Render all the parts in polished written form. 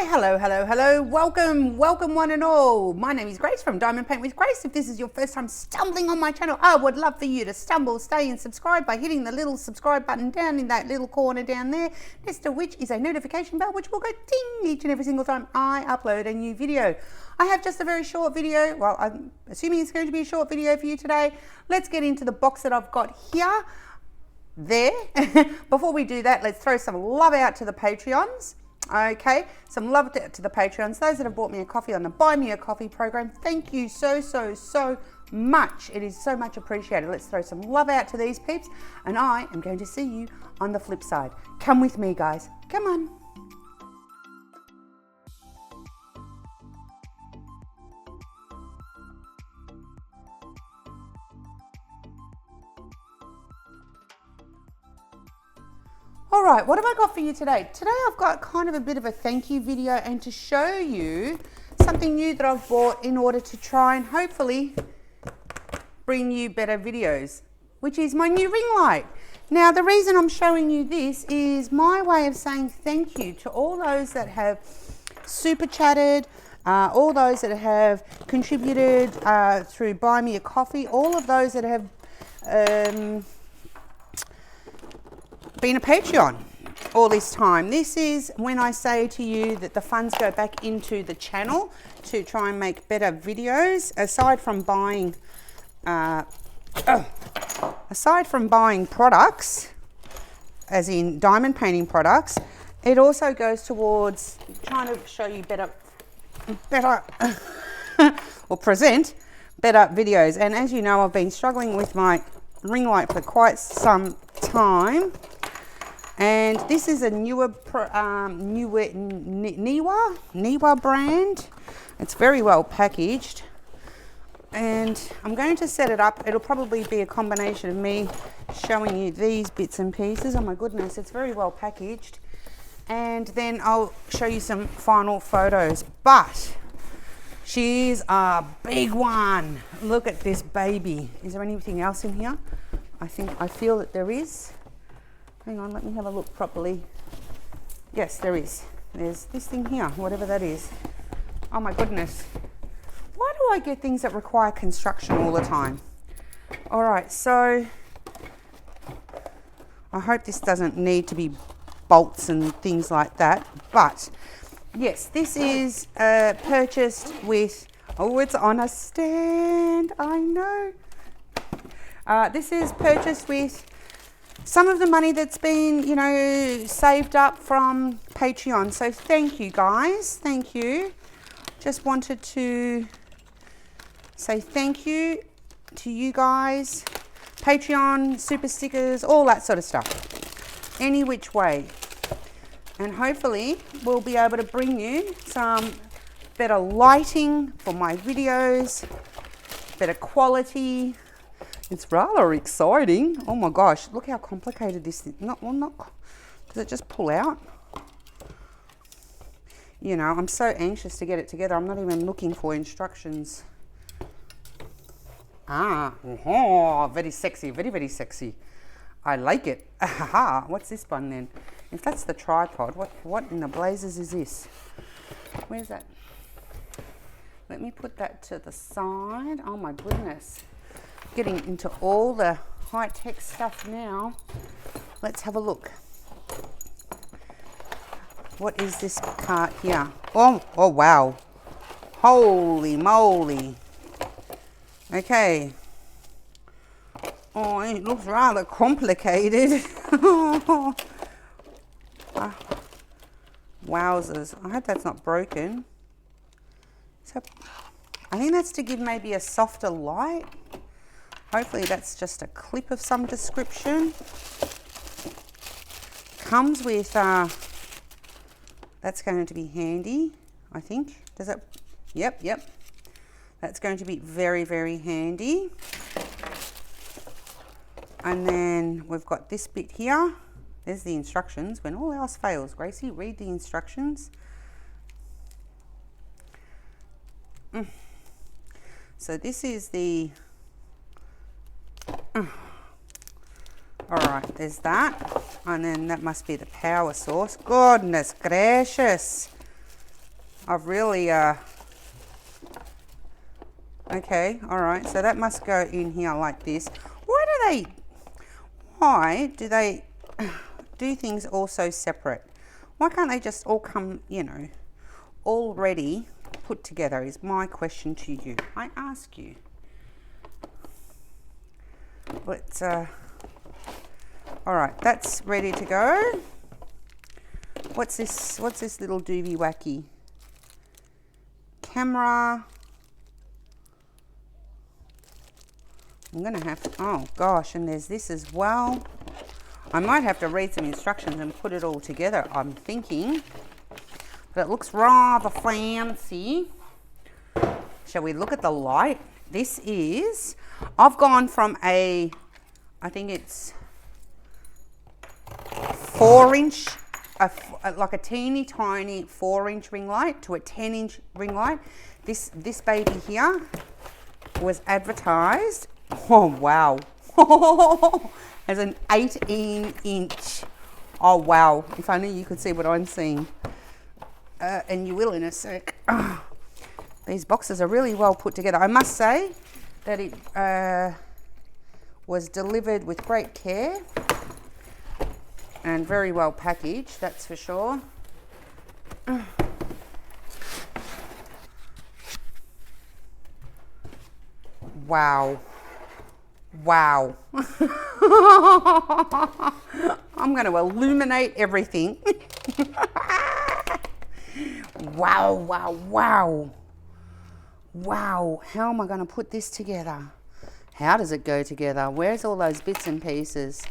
Why, hello, welcome one and all. My name is Grace from Diamond Paint with Grace. If this is your first time stumbling on my channel, I would love for you to stumble, stay and subscribe by hitting the little subscribe button down in that little corner down there, next to which is a notification bell which will go ding each and every single time I upload a new video. I have just a very short video, well, I'm assuming it's going to be a short video for you today. Let's get into the box that I've got here. There. Before we do that, let's throw some love out to the Patreons. Okay, some love to the Patreons, those that have bought me a coffee on the Buy Me a Coffee program. Thank you so much. It is so much appreciated. Let's throw some love out to these peeps, and I am going to see you on the flip side. Come with me, guys. Come on. All right, what have I got for you today? Today I've got kind of a bit of a thank you video and to show you something new that I've bought in order to try and hopefully bring you better videos, which is my new ring light. Now, the reason I'm showing you this is my way of saying thank you to all those that have super chatted, all those that have contributed through Buy Me a Coffee, all of those that have been a Patreon all this time. This is when I say to you that the funds go back into the channel to try and make better videos. Aside from buying products, as in diamond painting products, it also goes towards trying to show you better or present better videos. And as you know, I've been struggling with my ring light for quite some time. And this is a Neewer brand. It's very well packaged. And I'm going to set it up. It'll probably be a combination of me showing you these bits and pieces. Oh my goodness, it's very well packaged. And then I'll show you some final photos. But she's a big one. Look at this baby. Is there anything else in here? I feel that there is. Hang on, let me have a look properly. Yes, there is. There's this thing here, whatever that is. Oh my goodness. Why do I get things that require construction all the time? All right, so I hope this doesn't need to be bolts and things like that. But yes, this is purchased with, oh, it's on a stand, I know. This is purchased with some of the money that's been, you know, saved up from Patreon. So thank you, guys. Thank you. Just wanted to say thank you to you guys. Patreon, super stickers, all that sort of stuff. Any which way. And hopefully we'll be able to bring you some better lighting for my videos, better quality. It's rather exciting. Oh my gosh, look how complicated this is. Does it just pull out? You know, I'm so anxious to get it together. I'm not even looking for instructions. Very sexy, very sexy. I like it. What's this one then? If that's the tripod, what in the blazes is this? Where's that? Let me put that to the side. Oh my goodness. Getting into all the high-tech stuff now. Let's have a look. What is this cart here? Oh wow. Holy moly. Okay. Oh, it looks rather complicated. Wowzers. I hope that's not broken. So I think that's to give maybe a softer light. Hopefully that's just a clip of some description. Comes with, that's going to be handy, I think. Does it? Yep. That's going to be very handy. And then we've got this bit here. There's the instructions. When all else fails, Gracie, read the instructions. So this is the... All right, there's that. And then that must be the power source. Goodness gracious. I've really, okay, all right. So that must go in here like this. Why do they do things all so separate? Why can't they just all come, you know, already put together is my question to you. I ask you. Let's, all right, that's ready to go. What's this little doobie wacky? Camera. I'm gonna have to, oh gosh, and there's this as well. I might have to read some instructions and put it all together, I'm thinking. But it looks rather fancy. Shall we look at the light? This is, I've gone from I think it's 4-inch, like a teeny tiny 4-inch ring light to a 10-inch ring light. This baby here was advertised, oh wow, as an 18-inch. Oh wow, if only you could see what I'm seeing. And you will in a sec. These boxes are really well put together. I must say that it was delivered with great care and very well packaged, that's for sure. Wow. Wow. I'm going to illuminate everything. Wow, wow, wow. Wow, how am I going to put this together? How does it go together? Where's all those bits and pieces?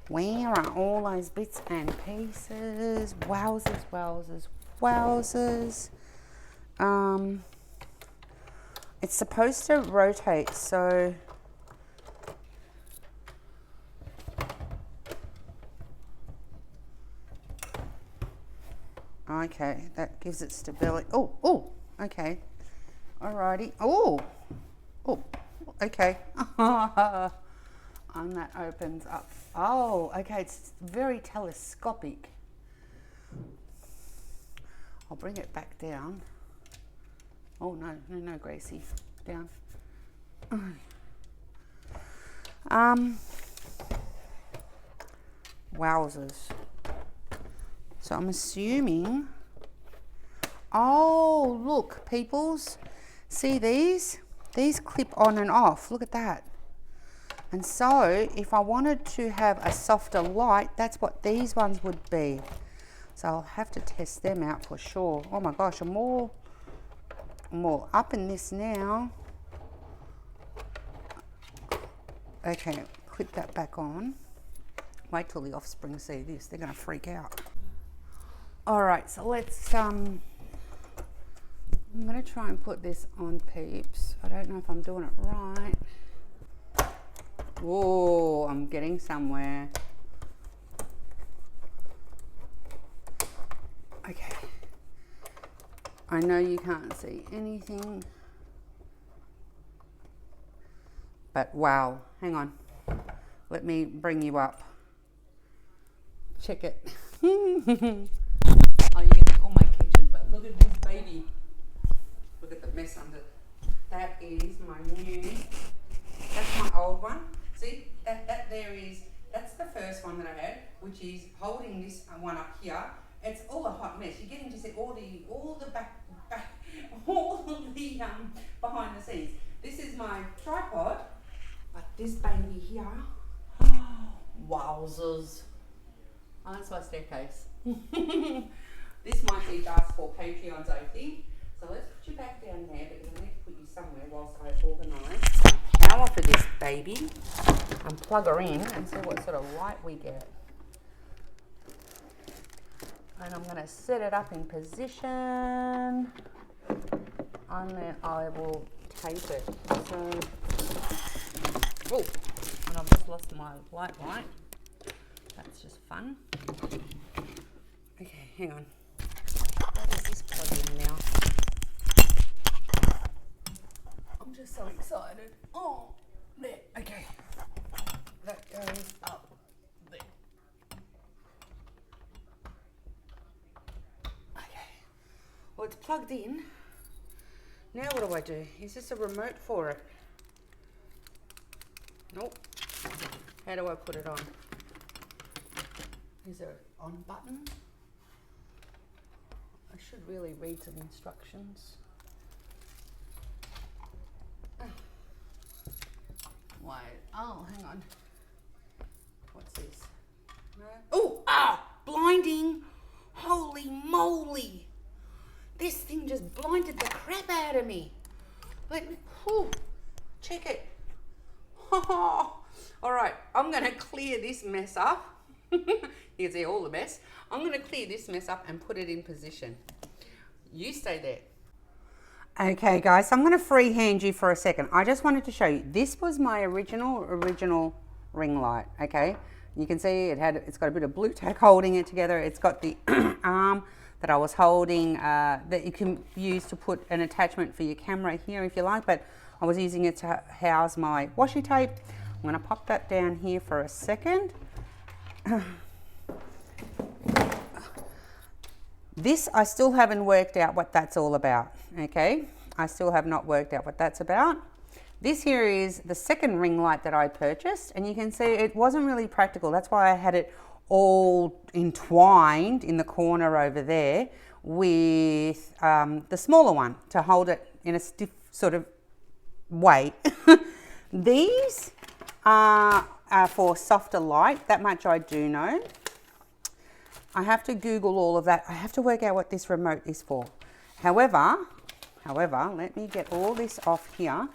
Where are all those bits and pieces? Wowzers, wowzers, wowzers. It's supposed to rotate, so okay, that gives it stability. Oh, okay. Alrighty. Oh, okay. And that opens up. Oh, okay, it's very telescopic. I'll bring it back down. Oh, no, Gracie. Down. Wowzers. So I'm assuming, oh, look, peoples, see these? These clip on and off, look at that. And so if I wanted to have a softer light, that's what these ones would be. So I'll have to test them out for sure. Oh my gosh, I'm all up in this now. Okay, clip that back on. Wait till the offspring see this, they're gonna freak out. All right, so let's, I'm gonna try and put this on, peeps. I don't know if I'm doing it right. Whoa, I'm getting somewhere. Okay. I know you can't see anything. But wow, hang on. Let me bring you up. Check it. Oh, you're gonna all my kitchen, but look at this baby. Look at the mess under. That is my new, that's my old one. See, that there is, that's the first one that I had, which is holding this one up here. It's all a hot mess. You're getting to see all the back all the behind the scenes. This is my tripod, but this baby here, wowzers. Oh, that's my staircase. This might be just for Patreons, I think. So let's put you back down there, because I need to put you somewhere whilst I organise power for this baby and plug her in and see what sort of light we get. And I'm going to set it up in position, and then I will tape it. So, oh, and I've just lost my light. That's just fun. Okay, hang on. Where does this plug in now? I'm just so excited. Oh, there. Okay. That goes up there. plugged in. Now what do? Is this a remote for it? Nope. How do I put it on? Is there an on button? I should really read some instructions. Wait. Oh, hang on. What's this? No. Oh, blinding! Holy moly! This thing just blinded the crap out of me. Let me, check it. All right, I'm gonna clear this mess up. You can see all the mess. I'm gonna clear this mess up and put it in position. You stay there. Okay guys, so I'm gonna freehand you for a second. I just wanted to show you, this was my original ring light, okay? You can see it's got a bit of blue tack holding it together. It's got the arm that I was holding that you can use to put an attachment for your camera here if you like, but I was using it to house my washi tape. I'm going to pop that down here for a second. This, I still haven't worked out what that's all about, okay? I still have not worked out what that's about. This here is the second ring light that I purchased, and you can see it wasn't really practical. That's why I had it all entwined in the corner over there with the smaller one to hold it in a stiff sort of way. These are for softer light, that much I do know. I have to Google all of that. I have to work out what this remote is for. However, let me get all this off here.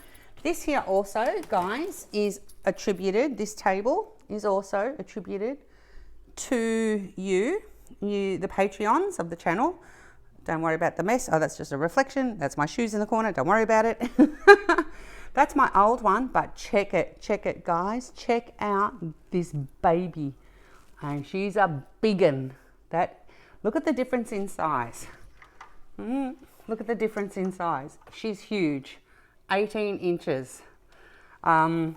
This here also, guys, is attributed, this table is also attributed to you, the Patreons of the channel. Don't worry about the mess. Oh, that's just a reflection. That's my shoes in the corner. Don't worry about it. That's my old one, but check it, guys. Check out this baby. And she's a big one. Look at the difference in size. Look at the difference in size. She's huge, 18 inches. And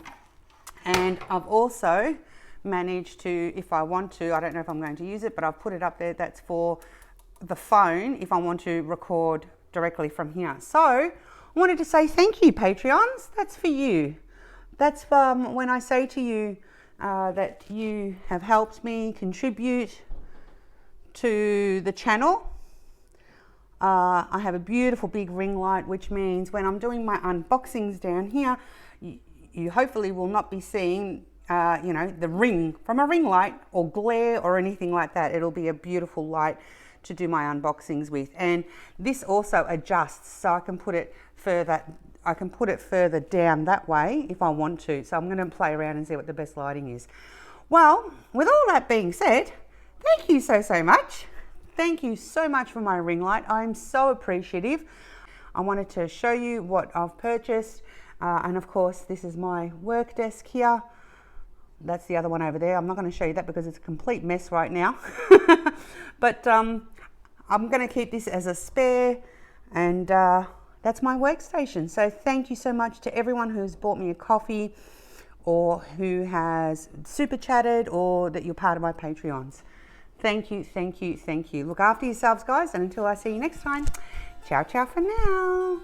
I've also managed to, if I want to, I don't know if I'm going to use it, but I've put it up there. That's for the phone if I want to record directly from here. So I wanted to say thank you, Patreons. That's for you. That's when I say to you that you have helped me contribute to the channel. I have a beautiful big ring light, which means when I'm doing my unboxings down here, you hopefully will not be seeing you know, the ring from a ring light or glare or anything like that. It'll be a beautiful light to do my unboxings with. And this also adjusts, so I can put it further, down that way if I want to. So I'm going to play around and see what the best lighting is. Well, with all that being said, thank you so much. Thank you so much for my ring light. I'm so appreciative. I wanted to show you what I've purchased. And of course, this is my work desk here. That's the other one over there. I'm not going to show you that because it's a complete mess right now. But I'm going to keep this as a spare, and that's my workstation. So thank you so much to everyone who's bought me a coffee or who has super chatted or that you're part of my Patreons. Thank you, thank you, thank you. Look after yourselves, guys, and until I see you next time, ciao, ciao for now.